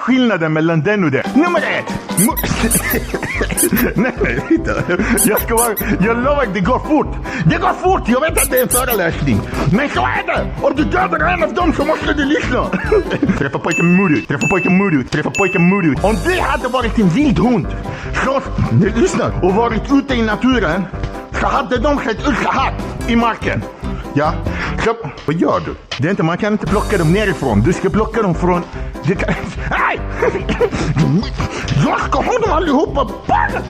skillnaden mellan den och det. Nummer 1. Nej, titta. Jag lovar, det går fort. Det går fort, jag vet att det är en föreläsning. Men så är det. Om du dödar en av dem så måste du lyssna. Träffa pojken Mudu, träffa pojken Mudu, träffa pojken Mudu. Om det hade varit en vild hund, så, lyssna, och varit ute i naturen, så hade de sett ut så här i marken. Ja, så vad gör du? Det är inte, man kan inte plocka dem nerifrån. Du ska plocka dem från... Nej! Jag ska ha dem allihopa!